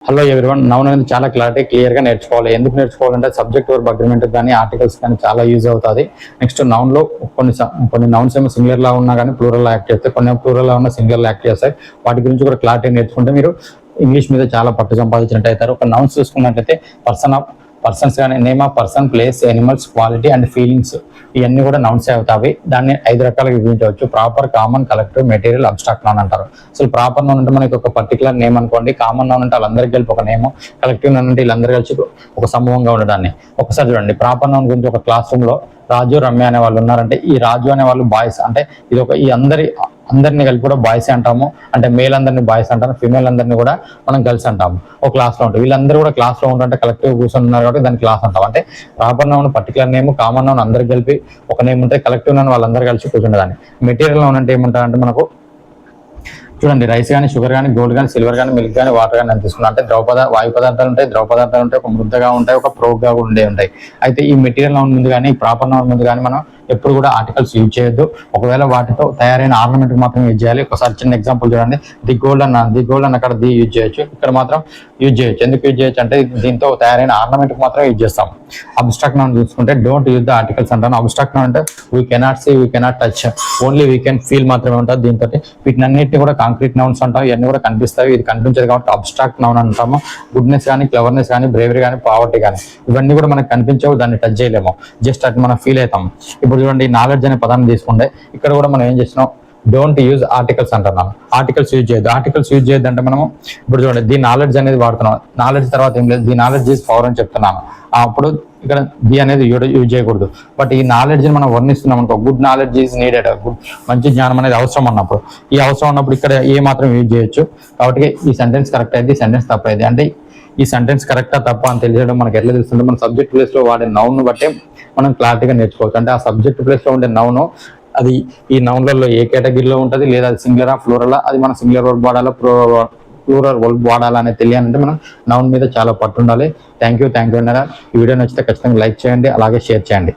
Hello everyone, noun అనేది చాలా క్లియర్గా నేర్చుకోవాలి. ఎందుకు నేర్చుకోవాలంటే సబ్జెక్ట్ వర్బ్ అగ్రిమెంట్ కానీ ఆర్టికల్స్ కానీ చాలా యూజ్ అవుతుంది. నెక్స్ట్ నౌన్లో కొన్ని నౌన్స్ ఏమో సింగులర్లా ఉన్నా కానీ ప్లూరల్ యాక్ట్ చేస్తాయి, కొన్ని ప్లూరల్లా ఉన్న సింగులర్ యాక్ట్ చేస్తాయి. వాటి గురించి కూడా క్లారిటీ నేర్చుకుంటే మీరు ఇంగ్లీష్ మీద చాలా పట్టు సంపాదించినట్టు అవుతారు. ఒక నౌన్స్ చూసుకున్నట్లయితే పర్సన్స్ కానీ name of person, place, animals, quality and feelings ఇవన్నీ కూడా నౌన్స్ అవుతాయి. దాన్ని 5 రకాలుగా విభజించవచ్చు: proper, common, collective, material, abstract noun అంటారు. అసలు ప్రాపర్ నౌన్ అంటే మనకి ఒక పర్టికులర్ నేమ్ అనుకోండి, కామన్ నౌన్ అంటే వాళ్ళందరికీ కలిపి ఒక నేమ్, కలెక్టివ్ నౌన్ అంటే వీళ్ళందరూ కలిసి ఒక సమూహంగా ఉండడాన్ని. ఒకసారి చూడండి, ప్రాపర్ నౌన్ గురించి ఒక క్లాస్ రూమ్ లో రాజు, రమ్య అనే వాళ్ళు ఉన్నారంటే ఈ రాజు అనే వాళ్ళు బాయ్స్, అంటే ఇది ఒక ఈ అందరినీ కలిపి కూడా బాయ్స్ అంటాము. అంటే మేల్ అందరినీ బాయ్స్ అంటాము, ఫిమేల్ అందరినీ కూడా మనం గర్ల్స్ అంటాము. ఒక క్లాస్ లో ఉంటాం, వీళ్ళందరూ కూడా క్లాస్ లో ఉంటుంటే కలెక్టివ్ కూర్చొని కాబట్టి దాన్ని క్లాస్ అంటాం. అంటే proper noun particular name, common noun అందరికి కలిపి ఒక నేమ్ ఉంటే, కలెక్టివ్ నౌన్ వాళ్ళందరూ కలిసి కూర్చుండేదాన్ని. మెటీరియల్ నౌన్ అంటే ఏమంటారంటే మనకు చూడండి, రైస్ కానీ, షుగర్ కానీ, గోల్డ్ కానీ, సిల్వర్ కానీ, మిల్క్ కానీ, వాటర్ కానీ అని తీసుకున్నాం. అంటే వాయు పదార్థాలు ఉంటాయి, ద్రవ పదార్థాలు ఉంటాయి, ఒక ముద్దగా ఉంటాయి, ఒక ప్రోగ్గా కూడా ఉంటాయి. అయితే ఈ మెటీరియల్ నౌన్ ముందు కానీ, ఈ ప్రాపర్ నౌన్ ముందు కానీ మనం ఎప్పుడు కూడా ఆర్టికల్స్ యూజ్ చేయొద్దు. ఒకవేళ వాటితో తయారైన ఆర్నమెంట్ మాత్రం యూజ్ చేయాలి. ఒకసారి చిన్న ఎగ్జాంపుల్ చూడండి, ది గోల్డ్ అన్న అక్కడ ది యూజ్ చేయొచ్చు, ఇక్కడ మాత్రం యూజ్ చేయొచ్చు. ఎందుకు యూజ్ చేయొచ్చు అంటే దీంతో తయారైన ఆర్నమెంట్ మాత్రం యూజ్ చేస్తాం. అబ్స్ట్రాక్ట్ నౌన్ చూసుకుంటే డోంట్ యూజ్ ద ఆర్టికల్స్ అంటాను. అబ్స్ట్రాక్ట్ నౌన్ అంటే we cannot see, we cannot touch, only we can feel మాత్రమే ఉంటుంది. దీంతో వీటినన్నింటినీ కూడా కాంక్రీట్ నౌన్స్ అంటాం. ఇవన్నీ కూడా కనిపిస్తాయి, ఇది కనిపించదు కాబట్టి అబ్స్ట్రాక్ట్ నౌన్ అంటాము. గుడ్నెస్ కానీ, క్లవర్నెస్ కానీ, బ్రేవరీ కానీ, పావర్టీ కానీ ఇవన్నీ కూడా మనకు కనిపించవు, దాన్ని టచ్ చేయలేము, జస్ట్ అటు మనం ఫీల్ అవుతాం. ఇప్పుడు చూడండి, నాలెడ్జ్ అనే పదాన్ని తీసుకుంటే ఇక్కడ కూడా మనం ఏం చేసినాం, డోంట్ యూజ్ ఆర్టికల్స్ అంటున్నాను. ఆర్టికల్స్ యూజ్ చేయొద్దు. ఆర్టికల్స్ యూజ్ చేయొద్దు అంటే మనము ఇప్పుడు చూడండి, ది నాలెడ్జ్ అనేది వాడుతున్నాం. నాలెడ్జ్ తర్వాత ఏం లేదు, ది నాలెడ్జ్ ఈజ్ పవర్ అని చెప్తున్నాను. అప్పుడు ఇక్కడ ది అనేది యూజ్ చేయకూడదు. బట్ ఈ నాలెడ్జ్ మనం వర్ణిస్తున్నాం అనుకో, గుడ్ నాలెడ్జ్ ఈజ్ నీడెడ్, మంచి జ్ఞానం అనేది అవసరం అన్నప్పుడు, ఈ అవసరం ఉన్నప్పుడు ఇక్కడ ఏ మాత్రం యూజ్ చేయొచ్చు. కాబట్టి ఈ సెంటెన్స్ కరెక్ట్ అయింది, ఈ సెంటెన్స్ తప్పు అయింది. అంటే ఈ సెంటెన్స్ కరెక్టా తప్ప అని తెలియడం మనకి ఎట్లా తెలుస్తుంటే, మన సబ్జెక్ట్ ప్లేస్ లో వాడే నౌన్ బట్టే మనం క్లారిటీగా నేర్చుకోవచ్చు. అంటే ఆ సబ్జెక్ట్ ప్లేస్ లో ఉండే నౌను అది ఈ నౌన్లలో ఏ కేటగిరీలో ఉంటుంది, లేదా అది సింగులరా ప్లూరలా, అది మనం సింగులర్ వర్బ్ వాడాలా ప్లూరల్ వర్బ్ వాడాలా అనేది తెలియాలంటే మనం నౌన్ మీద చాలా పట్టు ఉండాలి. థ్యాంక్ యూ అన్నారు. ఈ వీడియో నచ్చితే ఖచ్చితంగా లైక్ చేయండి, అలాగే షేర్ చేయండి.